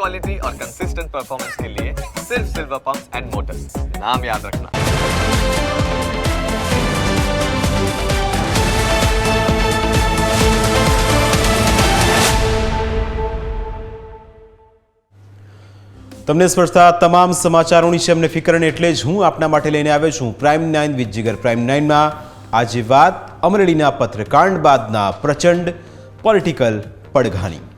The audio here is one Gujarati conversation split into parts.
क्वालिटी और कंसिस्टेंट परफॉर्मेंस के लिए सिर्फ सिल्वर पंप्स एंड मोटर्स, नाम याद रखना। તમને સ્પર્શતા તમામ સમાચારોની છે અમને ફિકર અને એટલે જ હું આપના માટે લઈને આવ્યો છું પ્રાઇમ 9 વિથ જીગર। પ્રાઇમ 9માં આજે વાત અમરેલીના પત્રકાંડ બાદના પ્રચંડ પોલિટિકલ પડઘાની।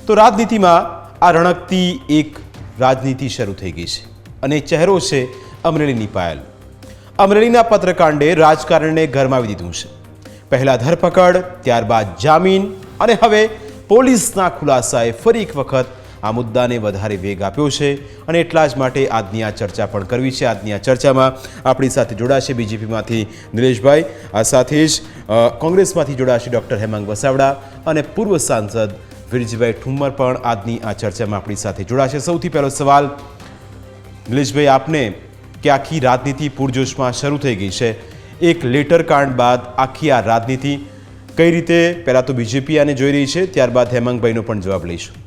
તો રાજનીતિમાં આ રણકતી એક રાજનીતિ શરૂ થઈ ગઈ છે અને ચહેરો છે અમરેલીની પાયલ। અમરેલીના પત્રકાંડે રાજકારણને ગરમાવી દીધું છે। પહેલા ધરપકડ, ત્યારબાદ જામીન અને હવે પોલીસના ખુલાસાએ ફરી એક વખત આ મુદ્દાને વધારે વેગ આપ્યો છે અને એટલા જ માટે આજની આ ચર્ચા પણ કરવી છે। આજની આ ચર્ચામાં આપણી સાથે જોડાશે બીજેપીમાંથી નિલેશભાઈ, આ સાથે જ કોંગ્રેસમાંથી જોડાશે ડૉક્ટર હેમાંગ વસાવડા અને પૂર્વ સાંસદ વિરજીભાઈ ઠુમ્મર પણ આજની આ ચર્ચામાં આપણી સાથે જોડાશે। સૌથી પહેલો સવાલ નિલેશભાઈ આપને કે આખી રાજનીતિ પૂરજોશમાં શરૂ થઈ ગઈ છે। એક લેટર કાંડ બાદ આખી આ રાજનીતિ કઈ રીતે પહેલાં તો બીજેપી આને જોઈ રહી છે, ત્યારબાદ હેમાંગભાઈનો પણ જવાબ લઈશું।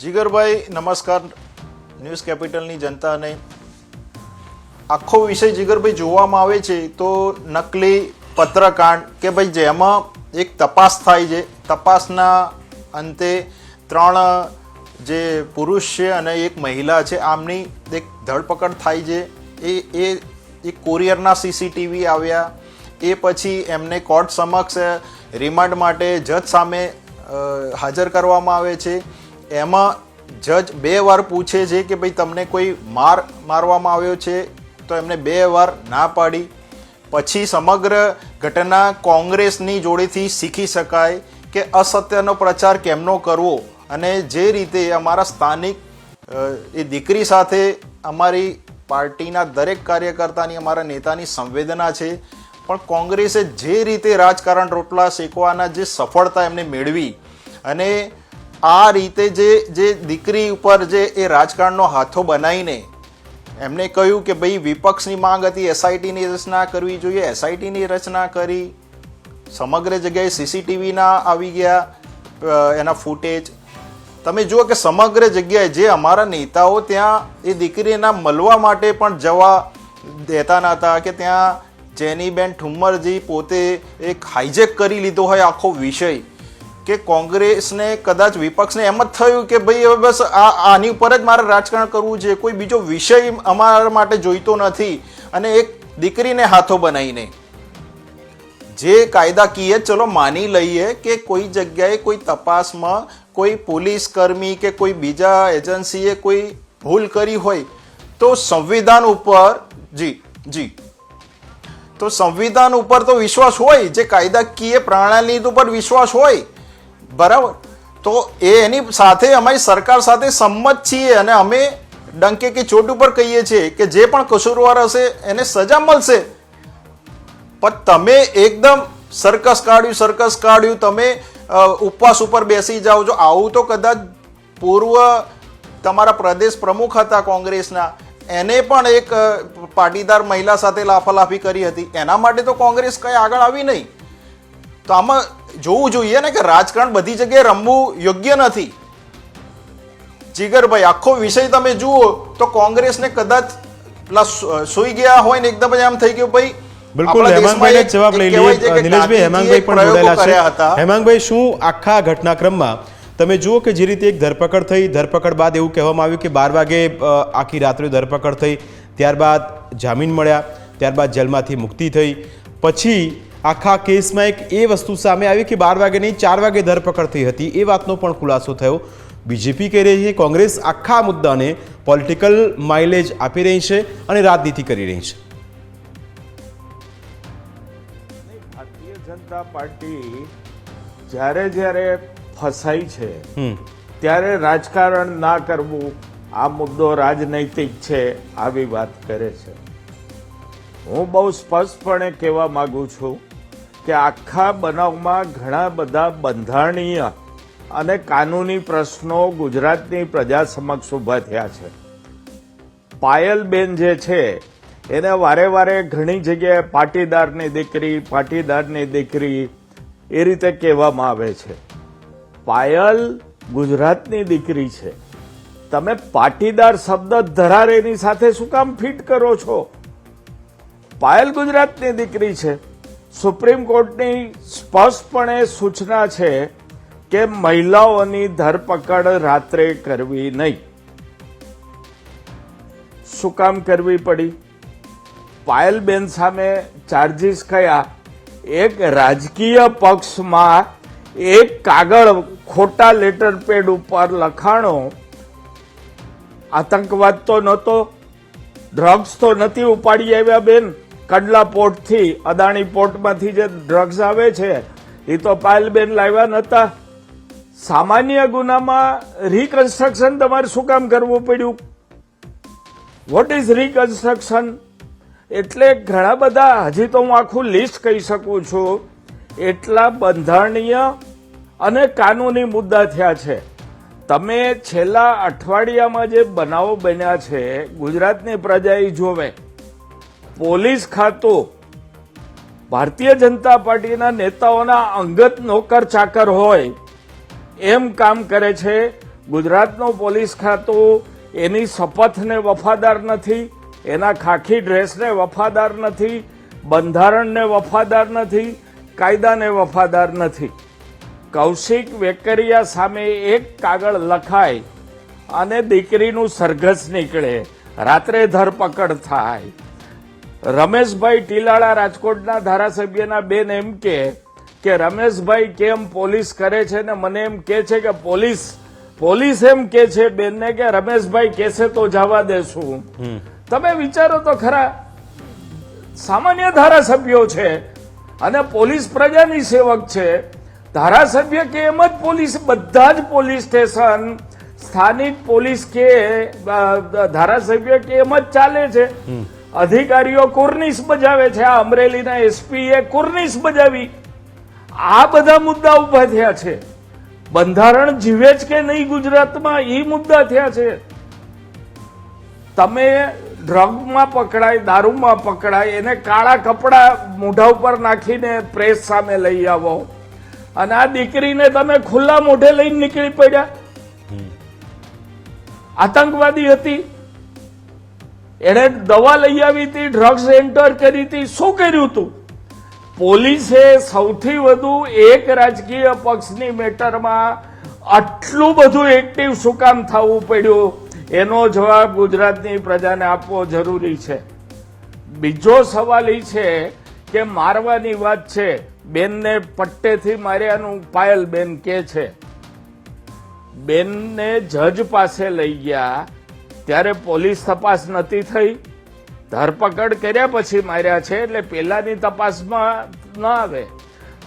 જીગરભાઈ નમસ્કાર, ન્યૂઝ કેપિટલની જનતાને। આખો વિષય જીગરભાઈ જોવામાં આવે છે તો નકલી પત્રકાંડ કે ભાઈ જેમાં એક તપાસ થાય છે, તપાસના અંતે 3 જે પુરુષ છે અને એક મહિલા છે આમની એક ધરપકડ થાય છે। એ એક કોરિયરના CCTV આવ્યા, એ પછી એમને કોર્ટ સમક્ષ રિમાન્ડ માટે જજ સામે હાજર કરવામાં આવે છે। એમાં જજ 2 વાર પૂછે છે કે ભાઈ તમને કોઈ મારવામાં આવ્યો છે, તો એમને 2 વાર ના પાડી। પછી સમગ્ર ઘટના કોંગ્રેસની જોડેથી શીખી શકાય કે અસત્યનો પ્રચાર કેમનો કરવો અને જે રીતે અમારા સ્થાનિક એ દીકરી સાથે અમારી પાર્ટીના દરેક કાર્યકર્તાની, અમારા નેતાની સંવેદના છે, પણ કોંગ્રેસે જે રીતે રાજકારણ રોટલા શેકવાના જે સફળતા એમને મેળવી અને આ રીતે જે દીકરી ઉપર જે એ રાજકારણનો હાથો બનાવીને એમને કહ્યું કે ભાઈ વિપક્ષની માંગ હતી SITની રચના કરવી જોઈએ, SITની રચના કરી। સમગ્ર જગ્યાએ CCTVના આવી ગયા એના ફૂટેજ તમે જુઓ કે સમગ્ર જગ્યાએ જે અમારા નેતાઓ ત્યાં એ દીકરીના મળવા માટે પણ જવા દેતા નહોતા કે ત્યાં જેનીબેન ઠુમ્મરજી પોતે એક હાઈજેક કરી લીધો હોય આખો વિષય કે કોંગ્રેસને કદાચ વિપક્ષને એમ જ થયું કે ભાઈ હવે બસ આની ઉપર જ મારે રાજકારણ કરવું છે, કોઈ બીજો વિષય અમારા માટે જોઈતો નથી અને એક દીકરીને હાથો બનાવીને જે કાયદાકીય ચલો માની લઈએ કે કોઈ જગ્યાએ કોઈ તપાસમાં કોઈ પોલીસ કર્મી કે કોઈ બીજા એજન્સીએ કોઈ ભૂલ કરી હોય તો સંવિધાન ઉપર તો સંવિધાન ઉપર તો વિશ્વાસ હોય, જે કાયદાકીય પ્રણાલી ઉપર વિશ્વાસ હોય, બરાબર। તો એની સાથે અમારી સરકાર સાથે સંમત છીએ અને અમે ડંકે કે ચોટ ઉપર કહીએ છીએ કે જે પણ કસૂરવાર હશે એને સજા મળશે। પણ તમે એકદમ સર્કસ કાઢ્યું, તમે ઉપવાસ ઉપર બેસી જાઓ છો। આવું તો કદાચ પૂર્વ તમારા પ્રદેશ પ્રમુખ હતા કોંગ્રેસના, એને પણ એક પાટીદાર મહિલા સાથે લાફાલાફી કરી હતી, એના માટે તો કોંગ્રેસ કઈ આગળ આવી નહીં। તો આમાં જોવું જોઈએ ને કે રાજકારણ બધી જગ્યાએ રમવું યોગ્ય નથી। જીગરભાઈ આખો વિષય તમે જુઓ તો કોંગ્રેસને કદાચ સુઈ ગયા હોય ને એકદમ જ આમ થઈ ગયું ભાઈ। બિલકુલ, હેમાંગભાઈને જવાબ લઈ લઈએ। નિલેશભાઈ, હેમાંગભાઈ પણ જોડાયેલા છે। હેમાંગભાઈ, શું આખા ઘટનાક્રમમાં તમે જુઓ કે જે રીતે એક ધરપકડ થઈ, ધરપકડ બાદ એવું કહેવામાં આવ્યું કે 12 વાગે આખી રાત્રે ધરપકડ થઈ, ત્યારબાદ જામીન મળ્યા, ત્યારબાદ જેલમાંથી મુક્તિ થઈ, પછી આખા કેસમાં એક એ વસ્તુ સામે આવી કે 12 વાગે નહીં 4 વાગે ધરપકડ થઈ હતી, એ વાતનો પણ ખુલાસો થયો। બીજેપી કહી રહી છે કોંગ્રેસ આખા મુદ્દાને પોલિટિકલ માઇલેજ આપી રહી છે અને રાજનીતિ કરી રહી છે। ભારતીય જનતા પાર્ટી જ્યારે ફસાઈ છે ત્યારે રાજકારણ ના કરવું, આ મુદ્દો રાજનૈતિક છે આવી વાત કરે છે। હું બહુ સ્પષ્ટપણે કહેવા માંગુ છું કે આખા બનાવમાં ઘણા બધા બંધારણીય અને કાનૂની પ્રશ્નો ગુજરાતની પ્રજા સમક્ષ ઊભા થયા છે। પાયલબેન જે છે એને વારે વારે ઘણી જગ્યાએ પાટીદારની દીકરી એ રીતે કહેવામાં આવે છે. પાયલ ગુજરાતની દીકરી છે. તમે પાટીદાર શબ્દ ધરાર એની સાથે શું કામ ફિટ કરો છો? પાયલ ગુજરાતની દીકરી છે. સુપ્રીમ કોર્ટની સ્પષ્ટપણે સૂચના છે કે મહિલાઓની ધરપકડ રાત્રે કરવી નહીં. શું કામ કરવી પડી? પાયલબેન સામે ચાર્જીસ કયા? એક રાજકીય પક્ષમાં એક કાગળ ખોટા લેટર પેડ ઉપર લખાણો. આતંકવાદ તો નહોતો, ડ્રગ્સ તો નથી ઉપાડી આવ્યા બેન. કંડલા પોર્ટથી, અદાણી પોર્ટમાંથી જે ડ્રગ્સ આવે છે એ તો પાયલબેન લાવ્યા નહોતા. સામાન્ય ગુનામાં રિકન્સ્ટ્રક્શન તમારે શું કામ કરવું પડ્યું? What is reconstruction? એટલે ઘણા બધા, હજી તો હું આખું લિસ્ટ કહી શકું છું, એટલા બંધારણીય અને કાનૂની મુદ્દા થયા છે. તમે છેલ્લા અઠવાડિયામાં જે બનાવો બન્યા છે, ગુજરાતની પ્રજાએ જોવે. પોલીસ ખાતું ભારતીય જનતા પાર્ટીના નેતાઓના અંગત નોકર ચાકર હોય એમ કામ કરે છે. ગુજરાતનું પોલીસ ખાતું એની શપથને વફાદાર નથી, એના ખાખી ડ્રેસને વફાદાર નથી, બંધારણને વફાદાર નથી, કાયદાને વફાદાર નથી. કૌશિક વેકરિયા સામે એક કાગળ લખાય અને દીકરીનું સરઘસ નીકળે, રાત્રે ધરપકડ થાય. રમેશભાઈ ટીલાળા રાજકોટના ધારાસભ્યના બેન એમ કે રમેશભાઈ કેમ પોલીસ કરે છે ને મને એમ કે છે કે પોલીસ એમ કે છે બેનને કે રમેશભાઈ કહેશે તો જવા દેશું. તમે વિચારો તો ખરા, સામાન્ય ધારાસભ્યો છે અને પોલીસ પ્રજાની સેવક છે. ધારાસભ્ય કે એમ જ પોલીસ, બધા જ પોલીસ સ્ટેશન, સ્થાનિક પોલીસ કે ધારાસભ્ય કે એમ જ ચાલે છે. અધિકારીઓ કુર્નિશ બજાવે છે. આ અમરેલીના એસપી એ કુર્નિશ બજાવી. આ બધા મુદ્દા ઉભા થયા છે. બંધારણ જીવે જ કે નહીં ગુજરાતમાં, એ મુદ્દા થયા છે. તમે ડ્રગમાં પકડાય, દારૂમાં પકડાય, એને કાળા કપડા મોઢા ઉપર નાખીને પ્રેસ સામે લઈ આવો અને આ દીકરીને તમે ખુલ્લા મોઢે લઈને નીકળી પડ્યા. આતંકવાદી હતી, એણે દવા લઈ આવી હતી, ડ્રગ્સ એન્ટર કરી હતી. શું કર્યું હતું? પોલીસે સૌથી વધુ એક રાજકીય પક્ષની મેટરમાં આટલું બધું એક્ટિવ શું કામ થવું પડ્યું? એનો જવાબ ગુજરાતની પ્રજાને આપવો જરૂરી છે. બીજો સવાલ એ છે કે મારવાની વાત છે, બેનને પટ્ટેથી માર્યાનું પાયલબેન કે છે. બેનને જજ પાસે લઈ ગયા ત્યારે પોલીસ તપાસ નથી થઈ. ધરપકડ કર્યા પછી માર્યા છે એટલે પેલાની તપાસમાં ન આવે.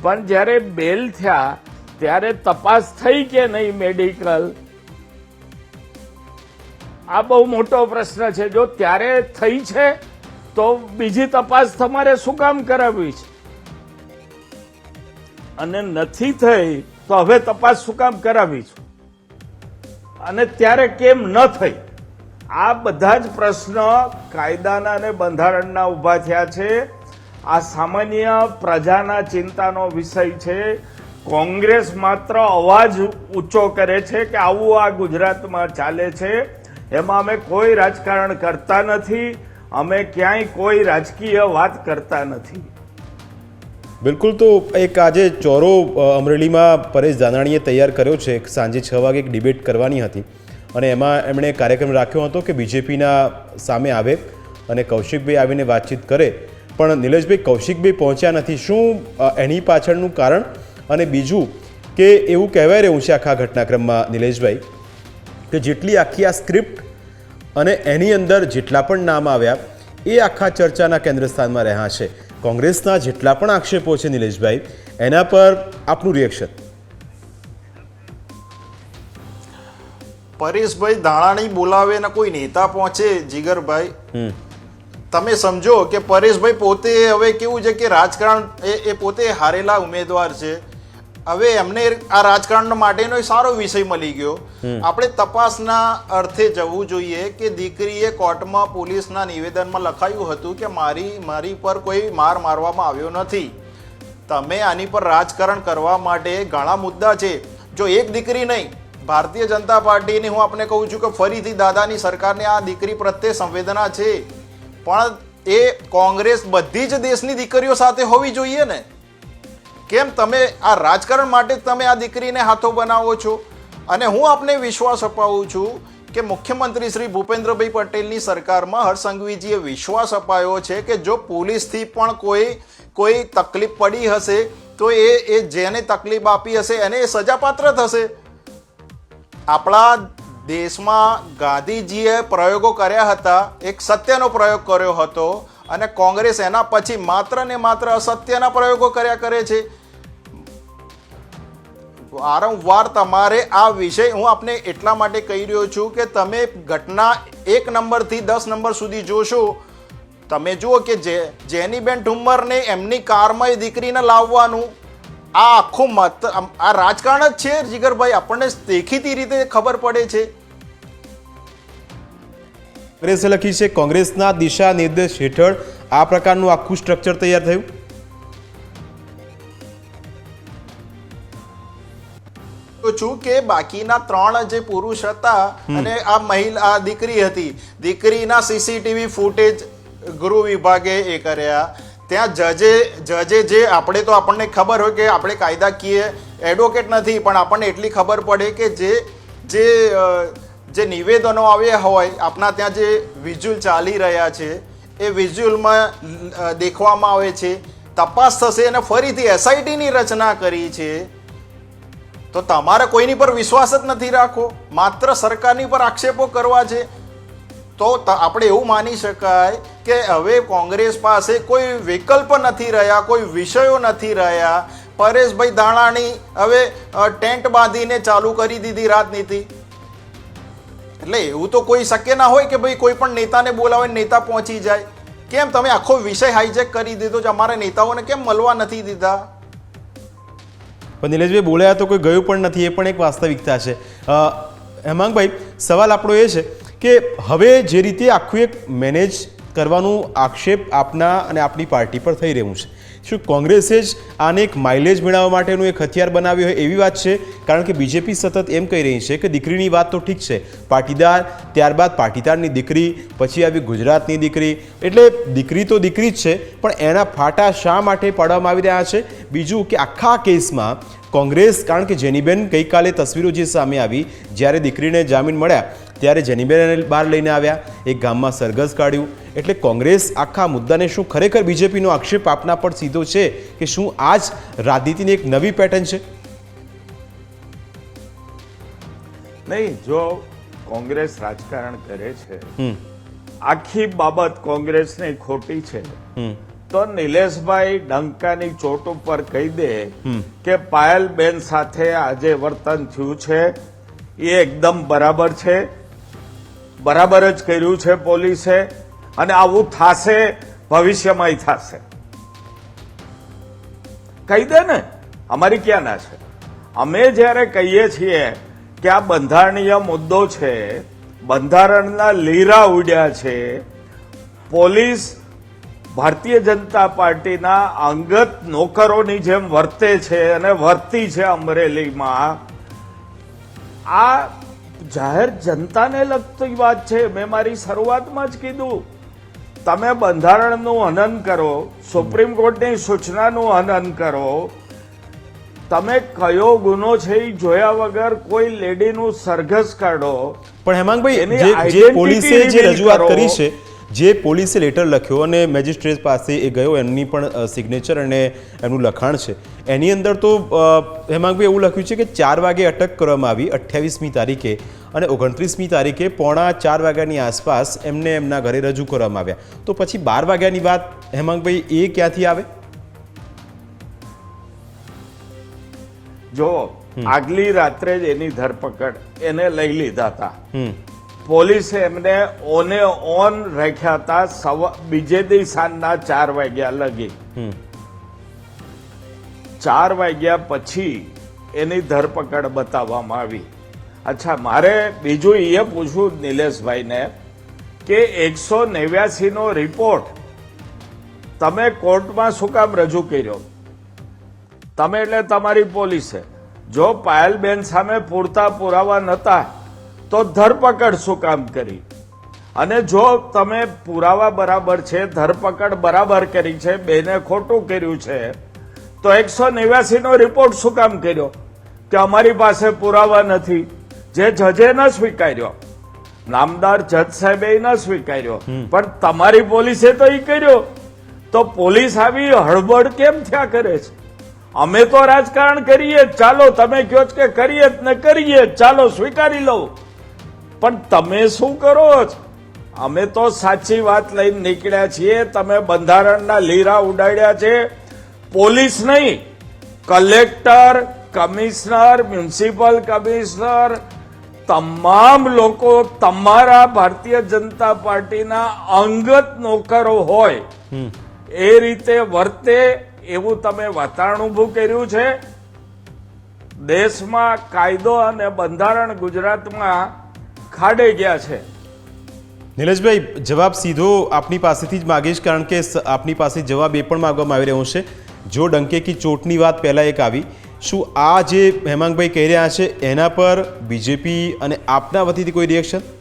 પણ જ્યારે બેલ થયા ત્યારે તપાસ થઈ કે નહીં મેડિકલ? આ બહુ મોટો પ્રશ્ન છે. જો ત્યારે થઈ છે તો બીજી તપાસ તમારે શું કામ કરાવવી છે? અને નથી થઈ તો હવે તપાસ શું કામ કરાવી છે? અને ત્યારે કેમ ન થઈ? આ બધા જ પ્રશ્નો કાયદાના અને બંધારણના ઉભા થયા છે. આ સામાન્ય પ્રજાના ચિંતાનો વિષય છે. કોંગ્રેસ માત્ર અવાજ ઊંચો કરે છે કે આવું આ ગુજરાતમાં ચાલે છે. એમાં અમે કોઈ રાજકારણ કરતા નથી, અમે ક્યાંય કોઈ રાજકીય વાત કરતા નથી. બિલકુલ. તો એક આજે ચોરો અમરેલીમાં પરેશ ધાનાણીએ તૈયાર કર્યો છે. સાંજે 6 વાગે એક ડિબેટ કરવાની હતી અને એમાં એમણે કાર્યક્રમ રાખ્યો હતો કે બીજેપીના સામે આવે અને કૌશિકભાઈ આવીને વાતચીત કરે. પણ નિલેશભાઈ, કૌશિકભાઈ પહોંચ્યા નથી. શું એની પાછળનું કારણ? અને બીજું કે એવું કહેવાય રહ્યું છે આખા ઘટનાક્રમમાં નિલેશભાઈ કે જેટલી આખી આ સ્ક્રિપ્ટ અને એની અંદર જેટલા પણ નામ આવ્યા એ આખા ચર્ચાના કેન્દ્ર સ્થાનમાં રહ્યા છે. કોંગ્રેસના જેટલા પણ આક્ષેપો છે નિલેશભાઈ, એના પર આપનું રિએક્શન? પરેશભાઈ ધાણાણી બોલાવે ને કોઈ નેતા પહોંચે, જીગરભાઈ, તમે સમજો કે પરેશભાઈ પોતે હવે કેવું છે કે રાજકારણ એ પોતે હારેલા ઉમેદવાર છે. હવે એમને આ રાજકારણ માટેનો સારો વિષય મળી ગયો. આપણે તપાસના અર્થે જવું જોઈએ કે દીકરીએ કોર્ટમાં પોલીસના નિવેદનમાં લખાયું હતું કે મારી પર કોઈ મારવામાં આવ્યો નથી. તમે આની પર રાજકારણ કરવા માટે ઘણા મુદ્દા છે. જો એક દીકરી નહીં, ભારતીય જનતા પાર્ટીની હું આપને કહું છું કે ફરીથી દાદાની સરકારને આ દીકરી પ્રત્યે સંવેદના છે, પણ એ કોંગ્રેસ બધી જ દેશની દીકરીઓ સાથે હોવી જોઈએ ને. કેમ તમે આ રાજકારણ માટે તમે આ દીકરીને હાથો બનાવો છો? અને હું આપને વિશ્વાસ અપાવું છું કે મુખ્યમંત્રી શ્રી ભૂપેન્દ્રભાઈ પટેલની સરકારમાં હર્ષ સંઘવીજીએ વિશ્વાસ અપાયો છે કે જો પોલીસથી પણ કોઈ તકલીફ પડી હશે તો એ જેને તકલીફ આપી હશે એને એ સજાપાત્ર થશે. આપણા દેશમાં ગાંધીજીએ પ્રયોગો કર્યા હતા, એક સત્યનો પ્રયોગ કર્યો હતો, અને કોંગ્રેસ એના પછી માત્ર ને માત્ર અસત્યના પ્રયોગો કર્યા કરે છે. વારંવાર તમારે આ વિષય હું આપને એટલા માટે કહી રહ્યો છું કે તમે ઘટના 1 નંબરથી 10 નંબર સુધી જોશો. તમે જુઓ કે જેનીબેન ઠુમ્મરને એમની કારમાં એ દીકરીને લાવવાનું, આ આખું આ રાજકારણ જ છે જીગરભાઈ, આપણને દેખીતી રીતે ખબર પડે છે. કોંગ્રેસે લખી છે કોંગ્રેસના દિશા નિર્દેશ હેઠળ આ પ્રકારનું આખું સ્ટ્રક્ચર તૈયાર થયું. છું કે બાકીના 3 જે પુરુષ હતા અને આ મહિલા આ દીકરી હતી, દીકરીના સીસીટીવી ફૂટેજ ગૃહ વિભાગે એ કર્યા. ત્યાં જજે જે આપણને ખબર હોય કે આપણે કાયદાકીય એડવોકેટ નથી, પણ આપણને એટલી ખબર પડે કે જે નિવેદનો આવ્યા હોય, આપણા ત્યાં જે વિઝ્યુઅલ ચાલી રહ્યા છે એ વિઝ્યુઅલમાં દેખવામાં આવે છે. તપાસ થશે અને ફરીથી એસઆઈટીની રચના કરી છે. તો તમારે કોઈની પર વિશ્વાસ જ નથી રાખવો, માત્ર સરકારની પર આક્ષેપો કરવા છે, તો આપણે એવું માની શકાય કે હવે કોંગ્રેસ પાસે કોઈ વિકલ્પ નથી રહ્યા, કોઈ વિષયો નથી રહ્યા. પરેશભાઈ ધાનાણી હવે ટેન્ટ બાંધીને ચાલુ કરી દીધી રાજનીતિ. એટલે એવું તો કોઈ શક્ય ના હોય કે ભાઈ કોઈ પણ નેતાને બોલાવે નેતા પહોંચી જાય. કેમ તમે આખો વિષય હાઈજેક કરી દીધો છે? અમારા નેતાઓને કેમ મળવા નથી દીધા? પણ નિલેશભાઈ બોલ્યા તો કોઈ ગયું પણ નથી, એ પણ એક વાસ્તવિકતા છે. હેમાંગભાઈ, સવાલ આપણો એ છે કે હવે જે રીતે આખું એક મેનેજ કરવાનું આક્ષેપ આપના અને આપણી પાર્ટી પર થઈ રહ્યું છે, શું કોંગ્રેસે જ આને એક માઇલેજ મેળવવા માટેનું એક હથિયાર બનાવ્યું હોય એવી વાત છે? કારણ કે બીજેપી સતત એમ કહી રહી છે કે દીકરીની વાત તો ઠીક છે, પાટીદાર, ત્યારબાદ પાટીદારની દીકરી, પછી આવી ગુજરાતની દીકરી, એટલે દીકરી તો દીકરી જ છે, પણ એના ફાટા શા માટે પાડવામાં આવી રહ્યા છે? બીજું કે આખા કેસમાં કોંગ્રેસ, કારણ કે જેનીબેન ગઈકાલે તસવીરો જે સામે આવી, જ્યારે દીકરીને જામીન મળ્યા ત્યારે જેનીબેન બહાર લઈને આવ્યા, એક ગામમાં સરઘસ કાઢ્યું. એટલે કોંગ્રેસ આખા મુદ્દાને શું ખરેખર બીજેપીનો આક્ષેપ આપના પર સીધો છે કે શું આ જ રાજનીતિની એક નવી પેટર્ન છે? નહીં, જો કોંગ્રેસ રાજકારણ કરે છે, આખી બાબત કોંગ્રેસની ખોટી છે, તો નિલેશભાઈ ડંકાની ચોટ ઉપર કહી દે કે પાયલબેન સાથે આજે વર્તન થયું છે એ એકદમ બરાબર છે, બરાબર જ કર્યું છે પોલીસે, અને આવું થશે, ભવિષ્યમાં થશે. કહી દે ને, અમારી ક્યાં ના છે? અમે જ્યારે કહીએ છીએ કે આ બંધારણીય મુદ્દો છે, બંધારણના લીરા ઉડ્યા છે, પોલીસ ભારતીય જનતા પાર્ટીના અંગત નોકરોની જેમ વર્તે છે અને વર્તી છે અમરેલીમાં, આ જાહેર જનતાને લગતી વાત છે. મેં મારી શરૂઆતમાં જ કીધું, તમે બંધારણનું હનન કરો, સુપ્રીમ કોર્ટની સૂચનાનું હનન કરો, તમે કયો ગુનો છે એ જોયા વગર કોઈ લેડીનું સરઘસ કાઢો. પણ હેમાંગભાઈ, જે પોલીસે જે રજૂઆત કરી છે, જે પોલીસે લેટર લખ્યો અને મેજિસ્ટ્રેટ પાસે એ ગયો, એમની પણ સિગ્નેચર અને એમનું લખાણ છે, એની અંદર તો હેમાંગભાઈ એવું લખ્યું છે કે 4 વાગે અટક કરવામાં આવી 28મી તારીખે, અને 29મી તારીખે 3:45 વાગ્યાની આસપાસ એમને એમના ઘરે રજૂ કરવામાં આવ્યા. તો પછી 12 વાગ્યાની વાત હેમાંગભાઈ એ ક્યાંથી આવે? જો આગલી રાત્રે જ એની ધરપકડ એને લઈ લીધા હતા, પોલીસે એમને ઓને ઓન રાખ્યા હતા બીજે દી સાંજના 4 વાગ્યા લગી. 4 વાગ્યા પછી એની ધરપકડ બતાવવામાં આવી. અચ્છા, મારે બીજું એ પૂછવું નિલેશભાઈને કે 189 નો રિપોર્ટ તમે કોર્ટમાં શું કામ રજૂ કર્યો? તમે એટલે તમારી પોલીસે જો પાયલબેન સામે પૂરતા પુરાવા નહોતા તો ધરપકડ શું કામ કરી? અને જો તમે પુરાવા બરાબર છે, ધરપકડ બરાબર કરી છે, બેને ખોટું કર્યું છે, તો 189 નો રિપોર્ટ શું કામ કર્યો કે અમારી પાસે પુરાવા નથી? જે જજે ન સ્વીકાર્યો, નામદાર જજ સાહેબે ન સ્વીકાર્યો, પણ તમારી પોલીસે તો એ કર્યો. તો પોલીસ આવી હળબડ કેમ થયા કરે છે? અમે તો રાજકારણ કરીએ જ, ચાલો તમે કહો છો કે કરીએ જ ને કરીએ જ, ચાલો સ્વીકારી લઉં. પણ તમે શું કરો છો? અમે તો સાચી વાત લઈને નીકળ્યા છીએ. તમે બંધારણના લીરા ઉડાડ્યા છે. પોલીસ નહીં, કલેક્ટર, કમિશનર, મ્યુનિસિપલ કમિશનર, તમામ લોકો તમારા ભારતીય જનતા પાર્ટીના અંગત નોકરો હોય એ રીતે વર્તે એવું તમે વાતાવરણ ઊભું કર્યું છે. દેશમાં કાયદો અને બંધારણ ગુજરાતમાં ખાડે ગયા છે. નિલેશભાઈ, જવાબ સીધો આપની પાસેથી જ માગીશ, કારણ કે આપની પાસે જવાબ એ પણ માગવામાં આવી રહ્યો છે. જો ડંકે કી ચોટની વાત પહેલાં એક આવી, શું આ જે હેમાંગભાઈ કહી રહ્યા છે એના પર બીજેપી અને આપના વતીથી કોઈ રિએક્શન?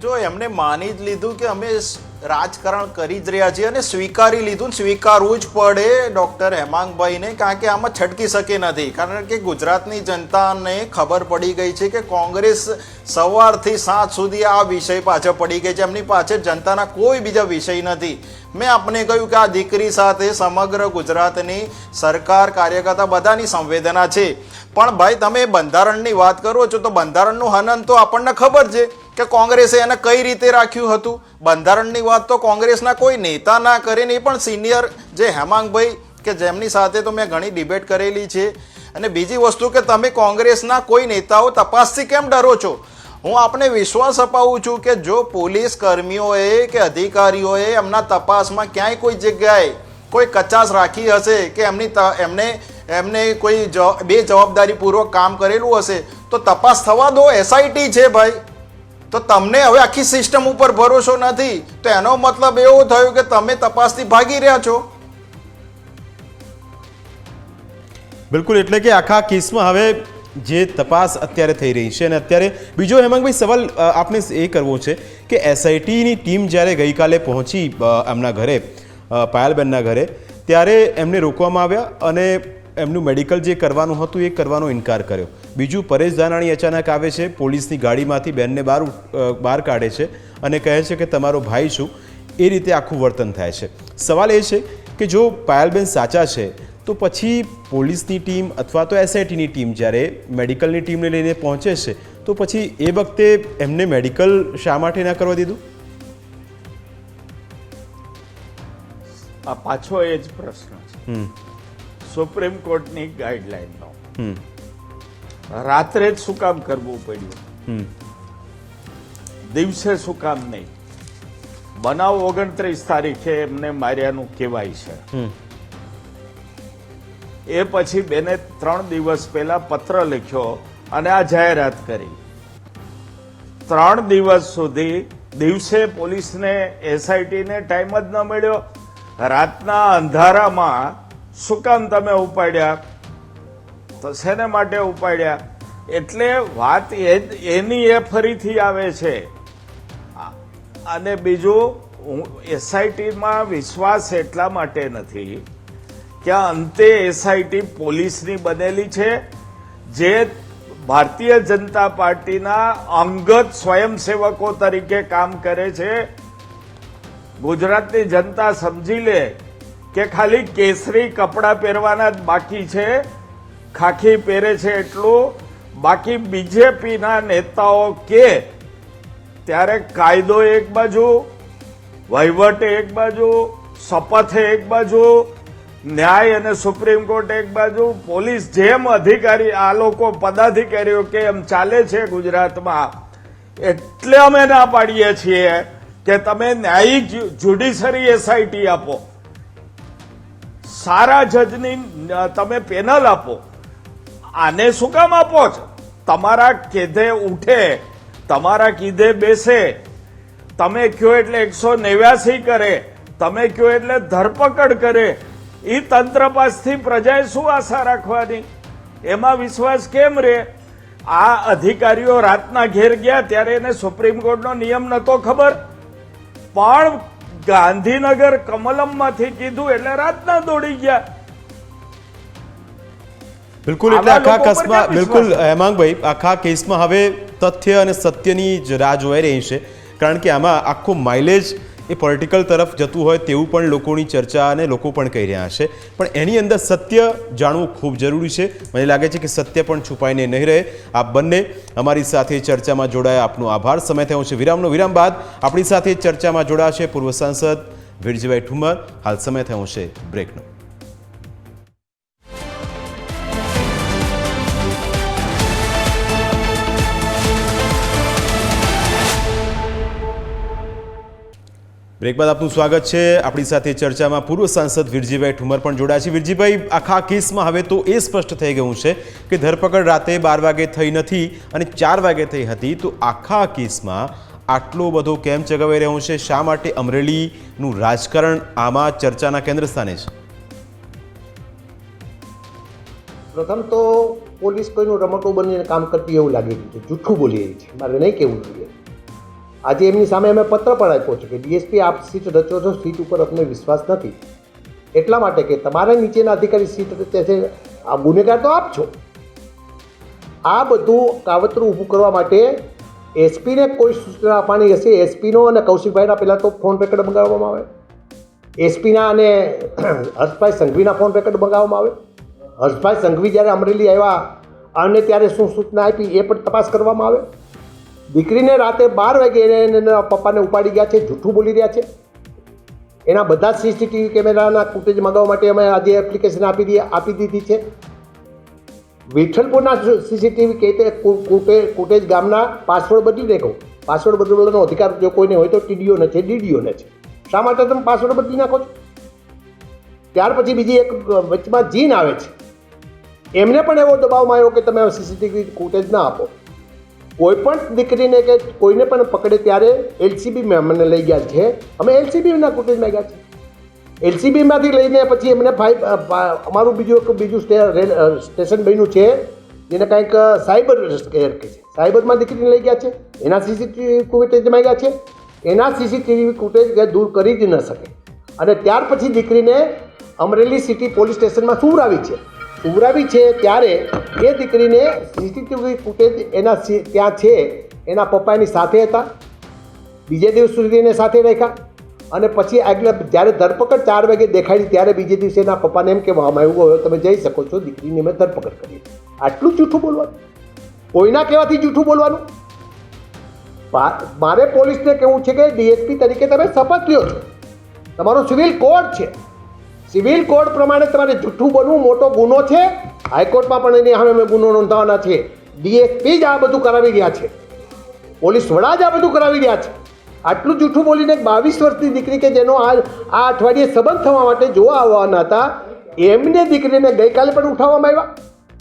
જો એમને માની જ લીધું કે અમે રાજકારણ કરી જ રહ્યા છીએ અને સ્વીકારી લીધું, સ્વીકારવું જ પડે ડોક્ટર હેમાંગભાઈને, કારણ કે આમાં છટકી શકે નથી. કારણ કે ગુજરાતની જનતાને ખબર પડી ગઈ છે કે કોંગ્રેસ સવારથી સાંજ સુધી આ વિષય પાછળ પડી ગઈ છે. એમની પાછળ જનતાના કોઈ બીજા વિષય નથી. મેં આપને કહ્યું કે આ દીકરી સાથે સમગ્ર ગુજરાતની સરકાર, કાર્યકર્તા બધાની સંવેદના છે. પણ ભાઈ તમે બંધારણની વાત કરો છો તો બંધારણનું હનન તો આપણને ખબર છે કે કોંગ્રેસે એને કઈ રીતે રાખ્યું હતું. બંધારણની વાત તો કોંગ્રેસના કોઈ નેતા ના કરે, નહીં પણ સિનિયર જે હેમાંગભાઈ કે જેમની સાથે તો મેં ઘણી ડિબેટ કરેલી છે. અને બીજી વસ્તુ કે તમે કોંગ્રેસના કોઈ નેતાઓ તપાસથી કેમ ડરો છો? હું આપને વિશ્વાસ અપાવું છું કે જો પોલીસ કર્મીઓએ કે અધિકારીઓએ એમના તપાસમાં ક્યાંય કોઈ જગ્યાએ કોઈ કચાશ રાખી હશે કે એમને કોઈ બેજવાબદારીપૂર્વક કામ કરેલું હશે તો તપાસ થવા દો. SIT છે ભાઈ. તો તમને હવે આખી સિસ્ટમ ઉપર ભરોસો નથી તો એનો મતલબ એવો થયો કે તમે તપાસથી ભાગી રહ્યા છો. બિલકુલ, એટલે કે આખા કેસમાં હવે જે તપાસ અત્યારે થઈ રહી છે. અને અત્યારે બીજો હેમાંગભાઈ સવાલ આપને એ કરવો છે કે SITની ટીમ જ્યારે ગઈકાલે પહોંચી એમના ઘરે, પાયલબેનના ઘરે, ત્યારે એમને રોકવામાં આવ્યા અને એમનું મેડિકલ જે કરવાનું હતું એ કરવાનો ઇનકાર કર્યો. બીજું, પરેશ ધાનાણી અચાનક આવે છે, પોલીસની ગાડીમાંથી બેનને બહાર કાઢે છે અને કહે છે કે તમારો ભાઈ છું. એ રીતે આખું વર્તન થાય છે. સવાલ એ છે કે જો પાયલબેન સાચા છે તો પછી પોલીસની ટીમ અથવા તો SITની ટીમ જ્યારે મેડિકલની ટીમને લઈને પહોંચે છે તો પછી એ વખતે એમને મેડિકલ શા માટે ના કરવા દીધું? આ પાછો એ જ પ્રશ્ન છે સુપ્રીમ કોર્ટની ગાઈડલાઈનનો. રાત્રે જ શું કામ કરવું પડ્યું? દિવસે શું કામ નહીં? બનાવ 29 તારીખે એમને માર્યાનું કહેવાય છે. એ પછી બેને 3 દિવસ પહેલા પત્ર લખ્યો અને આ જાહેરાત કરી. 3 દિવસ સુધી દિવસે પોલીસને SITને ટાઈમ જ ન મળ્યો. રાતના અંધારામાં શું કામ તમે ઉપાડ્યા? તો શેને માટે ઉપાડ્યા? એટલે વાત એની એ ફરીથી આવે છે. અને બીજું, SITમાં વિશ્વાસ એટલા માટે નથી કે અંતે SIT પોલીસની બનેલી છે, જે ભારતીય જનતા પાર્ટીના અંગત સ્વયંસેવકો તરીકે કામ કરે છે. ગુજરાતની જનતા સમજી લે કે ખાલી કેસરી કપડાં પહેરવાના જ બાકી છે, ખાખી પહેરે છે એટલું. બાકી BJPના નેતાઓ કે ત્યારે કાયદો એક બાજુ, વહીવટ એક બાજુ, શપથ એક બાજુ, ન્યાય અને સુપ્રીમ કોર્ટ એક બાજુ, પોલીસ જેમ અધિકારી આ લોકો પદાધિકારીઓ કે એમ ચાલે છે ગુજરાતમાં. એટલે અમે ના પાડીએ છીએ કે તમે ન્યાયિક જ્યુડિશરી SIT આપો, સારા જજની તમે પેનલ આપો. આને શું કામ આપો છો? તમારા કીધે ઉઠે, તમારા કીધે બેસે, તમે કયો એટલે 189 કરે, તમે કહો એટલે ધરપકડ કરે, એ તંત્ર પાસેથી પ્રજાએ શું આશા રાખવાની? એમાં વિશ્વાસ કેમ રહે? આ અધિકારીઓ રાતના ઘેર ગયા ત્યારે એને સુપ્રીમ કોર્ટનો નિયમ નતો ખબર, પણ ગાંધીનગર કમલમમાંથી કીધું એટલે રાતના દોડી ગયા. બિલકુલ, એટલે આવા આખા લોકો પર કેસમાં કેમ બિલકુલ વિશ્વાસ? હેમાંગભાઈ, આખા કેસમાં હવે તથ્ય અને સત્યની જ રાહ જોવાઈ રહી છે, કારણ કે આમાં આખું માઇલેજ એ પોલિટિકલ તરફ જતું હોય તેવું પણ લોકોની ચર્ચા અને લોકો પણ કહી રહ્યા છે, પણ એની અંદર સત્ય જાણવું ખૂબ જરૂરી છે. મને લાગે છે કે સત્ય પણ છુપાઈને નહીં રહે. આપ બંને અમારી સાથે ચર્ચામાં જોડાયા, આપનો આભાર. સમય થયો છે વિરામનો. વિરામ બાદ આપણી સાથે ચર્ચામાં જોડાશે પૂર્વ સાંસદ વીરજીભાઈ ઠુમર. હાલ સમય થયો છે બ્રેકનો. બ્રેક બાદ આપનું સ્વાગત છે. આપણી સાથે ચર્ચામાં પૂર્વ સાંસદ વીરજીભાઈ ઠુમર પણ જોડાયા છે. વીરજીભાઈ, આખા કેસમાં હવે તો એ સ્પષ્ટ થઈ ગયું છે કે ધરપકડ રાતે 12 વાગે થઈ નથી અને 4 વાગે થઈ હતી, તો આખા કેસમાં આટલો બધો કેમ ચગાવાઈ રહ્યો છે? શા માટે અમરેલીનું રાજકારણ આમાં ચર્ચાના કેન્દ્ર સ્થાને છે? પ્રથમ તો પોલીસ કોઈનું રમતો બનીને કામ કરતી એવું લાગી રહ્યું છે, જૂઠું બોલી રહી છે, મારે નહીં કહેવું જોઈએ. આજે એમની સામે અમે પત્ર પણ આપ્યો છે કે ડીએસપી આપ સીટ રચો છો, સીટ ઉપર અમને વિશ્વાસ નથી, એટલા માટે કે તમારા નીચેના અધિકારી સીટ રચે છે, આ ગુનેગાર તો આપ છો. આ બધું કાવતરું ઊભું કરવા માટે એસપીને કોઈ સૂચના આપવાની હશે, એસપીનો અને કૌશિકભાઈના પહેલાં તો ફોન રેકોર્ડ મંગાવવામાં આવે, એસપીના અને હર્ષભાઈ સંઘવીના ફોન રેકોર્ડ મંગાવવામાં આવે. હર્ષભાઈ સંઘવી જ્યારે અમરેલી આવ્યા અને ત્યારે શું સૂચના આપી એ પણ તપાસ કરવામાં આવે. દીકરીને રાતે 12 વાગે એના પપ્પાને ઉપાડી ગયા છે, જૂઠું બોલી રહ્યા છે. એના બધા સીસીટીવી કેમેરાના ફૂટેજ મંગાવવા માટે અમે આજે એપ્લિકેશન આપી દીધી છે. વિઠ્ઠલપુરના સીસીટીવી કહેતે કુટેજ ગામના પાસવર્ડ બદલી નાખો. પાસવર્ડ બદલવાનો અધિકાર જો કોઈને હોય તો ટીડીઓને છે, ડીડીઓને છે. શા માટે તમે પાસવર્ડ બદલી નાખો છો? ત્યાર પછી બીજી એક વચમાં જીન આવે છે, એમને પણ એવો દબાવમાં આવ્યો કે તમે સીસીટીવી ફૂટેજ ના આપો. કોઈ પણ દીકરીને કે કોઈને પણ પકડે ત્યારે એલસીબી અમને લઈ ગયા છે, અમે એલસીબીના ફૂટેજમાં ગયા છે. એલસીબીમાંથી લઈને પછી એમને અમારું બીજું સ્ટેશન બન્યું છે જેને કાંઈક સાયબર કેર કહે છે, સાયબરમાં દીકરીને લઈ ગયા છે, એના સીસીટીવી ફૂટેજમાં ગયા છે. એના સીસીટીવી ફૂટેજ દૂર કરી જ ન શકે અને ત્યાર પછી દીકરીને અમરેલી સિટી પોલીસ સ્ટેશનમાં સુવરાવી છે. ત્યારે એ દીકરીને સીસીટીવી ફૂટેજ એના ત્યાં છે, એના પપ્પા એની સાથે હતા, બીજે દિવસ સુધી એને સાથે રાખ્યા અને પછી આગળ જ્યારે ધરપકડ 4 વાગે દેખાડી ત્યારે બીજે દિવસે એના પપ્પાને એમ કહેવામાં આવ્યું હવે તમે જઈ શકો છો, દીકરીની મેં ધરપકડ કરી. આટલું જૂઠું બોલવાનું, કોઈના કહેવાથી જૂઠું બોલવાનું? મારે પોલીસને કહેવું છે કે ડીએસપી તરીકે તમે શપથ લ્યો છો, તમારો સિવિલ કોડ છે, સિવિલ કોડ પ્રમાણે તમારે જૂઠું બોલવું મોટો ગુનો છે. હાઈકોર્ટમાં પણ એની સામે ગુનો નોંધવાના છે. ડીએસપી જ આ બધું કરાવી રહ્યા છે, પોલીસ વડા જ આ બધું કરાવી રહ્યા છે. આટલું જૂઠું બોલીને 22 વર્ષની દીકરી કે જેનો આ અઠવાડિયે સંબંધ થવા માટે જોવા આવવાના હતા, એમને દીકરીને ગઈકાલે પણ ઉઠાવવામાં આવ્યા.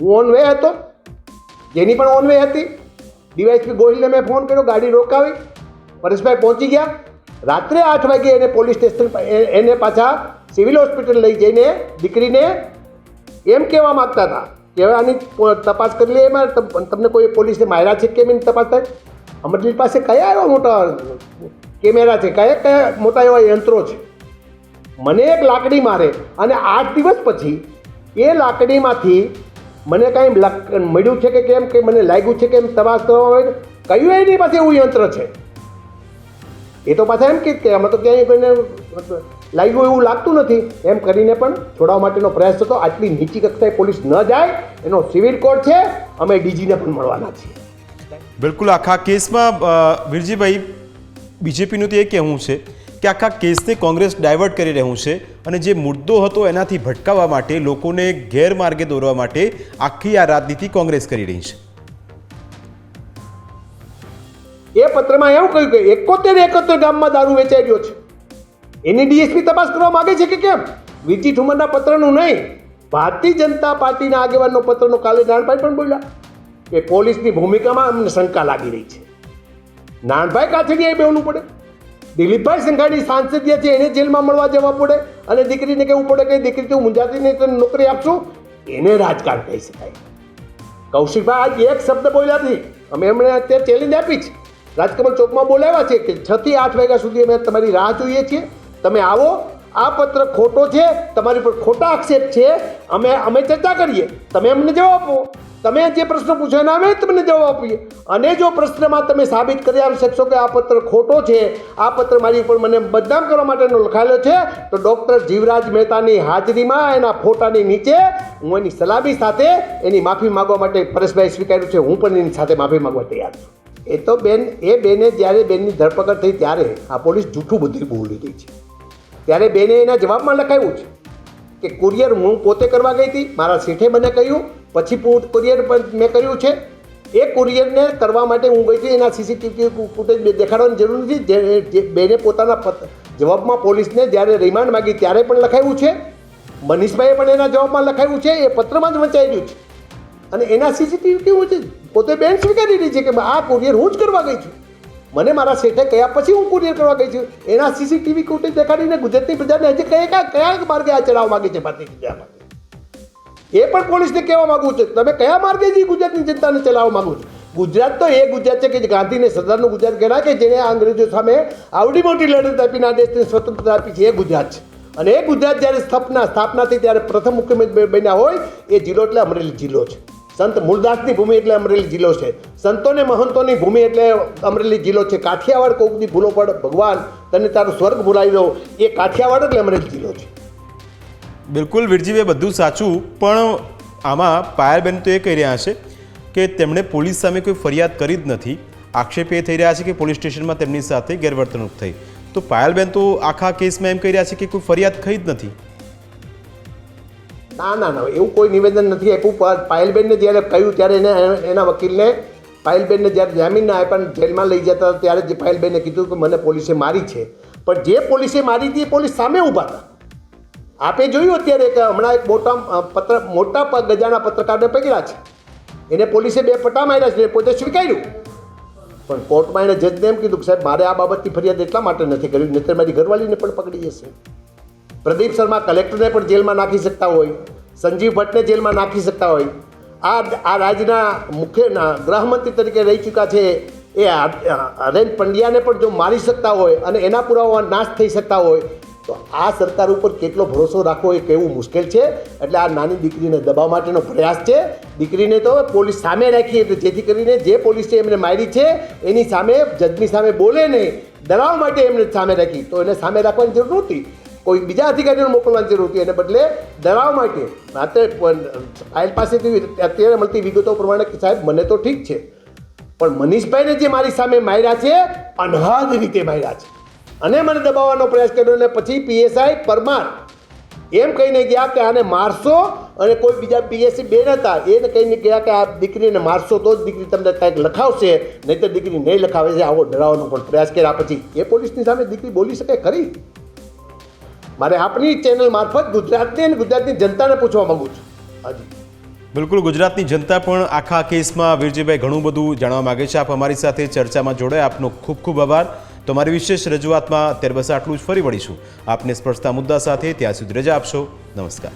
હું ઓન વે હતો, જેની પણ ઓન વે હતી. ડીવાયસપી ગોહિલને મેં ફોન કર્યો, ગાડી રોકાવી, પરેશભાઈ પહોંચી ગયા. રાત્રે 8 વાગે એને પોલીસ સ્ટેશન એને પાછા સિવિલ હોસ્પિટલ લઈ જઈને દીકરીને એમ કહેવા માગતા હતા કે હવે આની તપાસ કરી લે, એમાં તમને કોઈ પોલીસે માર્યા છે કેમ એની તપાસ થાય. અમરેલી પાસે કયા એવા મોટા કેમેરા છે, કયા મોટા એવા યંત્રો છે? મને એક લાકડી મારે અને 8 દિવસ પછી એ લાકડીમાંથી મને કાંઈ મળ્યું છે કે કેમ, કે મને લાગ્યું છે કે એમ તપાસ કરવામાં આવે, કયું એની પાસે એવું યંત્ર છે? એ તો પાછા એમ કે આમાં તો ક્યાંય કોઈને લાગ્યું એવું લાગતું નથી એમ કરીને પણ છોડાવવા માટેનો પ્રયાસ થતો. આટલી નીચી કક્ષાએ પોલીસ ન જાય એનો સિવિલ કોડ છે, અમે ડીજીને પણ મળવાના છીએ. બિલકુલ, આખા કેસમાં વીરજીભાઈ, બીજેપીનું તો એ કહેવું છે કે આખા કેસને કોંગ્રેસ ડાયવર્ટ કરી રહ્યું છે અને જે મુદ્દો હતો એનાથી ભટકાવવા માટે, લોકોને ગેરમાર્ગે દોરવા માટે આખી આ રાજનીતિ કોંગ્રેસ કરી રહી છે. એ પત્રમાં એવું કહ્યું કે 71 ગામમાં દારૂ વેચાઈ રહ્યો છે, એની ડીએસપી તપાસ કરવા માંગે છે કે કેમ? વીરજી ઠુમરના પત્રનું નહીં, ભારતીય જનતા પાર્ટીના આગેવાનનો પત્રનો કાલે નાનભાઈ પણ બોલ્યા કે પોલીસની ભૂમિકામાં અમને શંકા લાગી રહી છે. નાનભાઈ કાછડિયાએ બેવનું પડે. દિલીપભાઈ સંઘાણી સાંસદ જે છે એને જેલમાં મળવા જવા પડે અને દીકરીને કહેવું પડે કે દીકરી તું મુંજાતી નહીં તને નોકરી આપશું, એને રાજકારણ કહી શકાય? કૌશિકભાઈ આજ એક શબ્દ બોલ્યા નથી, અમે એમણે અત્યારે ચેલેન્જ આપી છે, રાજકમલ ચોકમાં બોલાવ્યા છે કે 6 થી 8 વાગ્યા સુધી અમે તમારી રાહ જોઈએ છીએ, તમે આવો, આ પત્ર ખોટો છે, તમારી પર ખોટા આક્ષેપ છે, અમે ચર્ચા કરીએ, તમે અમને જવાબ આપો, તમે જે પ્રશ્ન પૂછો એના અમે તમને જવાબ આપીએ, અને જો પ્રશ્નમાં તમે સાબિત કરી આપી શકશો કે આ પત્ર ખોટો છે, આ પત્ર મારી ઉપર મને બદનામ કરવા માટેનો લખાયેલો છે, તો ડૉક્ટર જીવરાજ મહેતાની હાજરીમાં એના ફોટાની નીચે હું એની સલામી સાથે એની માફી માગવા માટે પરેશભાઈ સ્વીકાર્યું છે, હું પણ એની સાથે માફી માગવા તૈયાર છું. એ તો બેને જ્યારે બેનની ધરપકડ થઈ ત્યારે આ પોલીસ જૂઠું બધું બોલી રહી છે. ત્યારે બેને એના જવાબમાં લખાયું છે કે કુરિયર હું પોતે કરવા ગઈ હતી, મારા શેઠે મને કહ્યું, પછી કુરિયર પણ મેં કર્યું છે. એ કુરિયરને કરવા માટે હું ગઈ હતી, એના સીસીટીવી ફૂટેજ દેખાડવાની જરૂર નથી. જે બેને પોતાના જવાબમાં પોલીસને જ્યારે રિમાન્ડ માગી ત્યારે પણ લખાયું છે, મનીષભાઈએ પણ એના જવાબમાં લખાયું છે, એ પત્રમાં જ વંચાઈ રહ્યું છે. અને એના સીસીટીવી કેવું છે, પોતે બેન સ્વીકારી રહી છે કે આ કુરિયર હું જ કરવા ગઈ છું, મને મારા શેઠે કહ્યા પછી હું કુરિયર કરવા ગઈ છું. એના સીસીટીવી ફૂટેજ દેખાડીને ગુજરાતની પ્રજાને હજી કયા માર્ગે આ ચડાવવા માગે છે ભારતીય જનતા પાર્ટી? એ પણ પોલીસને કહેવા માગું છું, તમે કયા માર્ગે જે ગુજરાતની જનતાને ચલાવવા માગું છું? ગુજરાત તો એ ગુજરાત છે કે જે ગાંધીને સરદારનું ગુજરાત કહેવાય, કે જેને અંગ્રેજો સામે આવડી મોટી લડત આપીને આ દેશને સ્વતંત્રતા આપી છે, એ ગુજરાત છે. અને એ ગુજરાત જ્યારે સ્થાપના થઈ ત્યારે પ્રથમ મુખ્યમંત્રી બન્યા હોય એ જિલ્લો એટલે અમરેલી જિલ્લો છે. સંત મૂળદાસની ભૂમિ એટલે અમરેલી જિલ્લો છે, સંતોને મહંતોની ભૂમિ એટલે અમરેલી જિલ્લો છે. કાઠિયાવાડ કોકની ભૂલો પડ ભગવાન તને તારું સ્વર્ગ ભૂલાવી દો, એ કાઠિયાવાડ એટલે અમરેલી જિલ્લો છે. બિલકુલ વીરજીભાઈ, બધું સાચું, પણ આમાં પાયલબેન તો એ કહી રહ્યા છે કે તેમણે પોલીસ સામે કોઈ ફરિયાદ કરી જ નથી. આક્ષેપ એ થઈ રહ્યા છે કે પોલીસ સ્ટેશનમાં તેમની સાથે ગેરવર્તણૂક થઈ. તો પાયલબેન તો આખા કેસમાં એમ કહી રહ્યા છે કે કોઈ ફરિયાદ થઈ જ નથી. ના, એવું કોઈ નિવેદન નથી આપ્યું. પાયલબેનને જ્યારે કહ્યું ત્યારે એના વકીલને પાયલબેનને જ્યારે જામીન આપ્યા જેલમાં લઈ જતા ત્યારે જે પાયલબેને કીધું કે મને પોલીસે મારી છે, પણ જે પોલીસે મારી હતી એ પોલીસ સામે ઊભા હતા. આપે જોયું અત્યારે કે હમણાં એક મોટા ગજાના પત્રકારને પકડ્યા છે, એને પોલીસે 2 પટ્ટા માર્યા છે, પોતે સ્વીકાર્યું, પણ કોર્ટમાં એણે જજને એમ કીધું કે સાહેબ મારે આ બાબતની ફરિયાદ એટલા માટે નથી કરી, નહીંતર મારી ઘરવાળીને પણ પકડી જશે. પ્રદીપ શર્મા કલેક્ટરને પણ જેલમાં નાખી શકતા હોય, સંજીવ ભટ્ટને જેલમાં નાખી શકતા હોય, આ રાજ્યના મુખ્ય ગૃહમંત્રી તરીકે રહી ચૂક્યા છે એ હરેન પંડ્યાને પણ જો મારી શકતા હોય અને એના પુરાવા નાશ થઈ શકતા હોય, તો આ સરકાર ઉપર કેટલો ભરોસો રાખવો એ કહેવું મુશ્કેલ છે. એટલે આ નાની દીકરીને દબાવવા માટેનો પ્રયાસ છે. દીકરીને તો પોલીસ સામે રાખી, એટલે જેથી કરીને જે પોલીસે એમને મારી છે એની સામે જજની સામે બોલે નહીં, ડરાવવા માટે એમને સામે રાખી. તો એને સામે રાખવાની જરૂર નહોતી, કોઈ બીજા અધિકારીઓને મોકલવાની જરૂર હતી, એને બદલે ડરાવવા માટે. ફાઇલ પાસેથી અત્યારે મળતી વિગતો પ્રમાણે કે સાહેબ મને તો ઠીક છે, પણ મનીષભાઈને જે મારી સામે માર્યા છે અનહદ રીતે માર્યા છે અને મને દબાવવાનો પ્રયાસ કર્યો. અને પછી પીએસઆઈ પરમાર એમ કહીને ગયા કે આને મારશો, અને કોઈ બીજા પીએસસી 2 હતા એને કહીને ગયા કે આ દીકરીને મારશો તો જ દીકરી તમને કંઈક લખાવશે, નહીં તો દીકરી નહીં લખાવે છે. આવો ડરાવવાનો પણ પ્રયાસ કર્યા પછી એ પોલીસની સામે દીકરી બોલી શકે ખરી? મારે આપની ચેનલ મારફત ગુજરાતની અને ગુજરાતની જનતાને પૂછવા માંગુ છું. હાજી બિલકુલ, ગુજરાતની જનતા પણ આખા કેસમાં વીરજીભાઈ ઘણું બધું જાણવા માગે છે. આપ અમારી સાથે ચર્ચામાં જોડાય, આપનો ખૂબ ખૂબ આભાર. તમારી વિશેષ રજૂઆતમાં અત્યારે બસ આટલું જ. ફરી વળીશું આપને સ્પર્શતા મુદ્દા સાથે. ત્યાં સુધી રજા આપશો. નમસ્કાર.